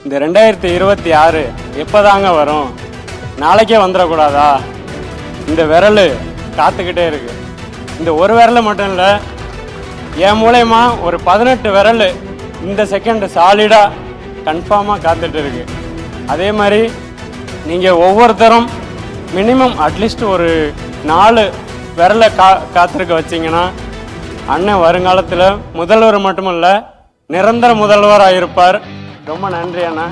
இந்த 2026 எப்போதாங்க வரும்? நாளைக்கே வந்துடக்கூடாதா? இந்த விரல் காத்துக்கிட்டே இருக்கு. இந்த ஒரு விரல் மட்டும் இல்லை, என் மூலயமா ஒரு 18 விரல் இந்த செகண்ட் சாலிடாக கன்ஃபார்மாக காத்துட்டு இருக்கு. அதே மாதிரி நீங்கள் ஒவ்வொருத்தரும் மினிமம் அட்லீஸ்ட் ஒரு 4 விரலை காத்திருக்க வச்சிங்கன்னா அண்ணன் வருங்காலத்தில் முதல்வர் மட்டுமல்ல நிரந்தர முதல்வராக இருப்பார். ரொம்ப நன்றி அண்ணா.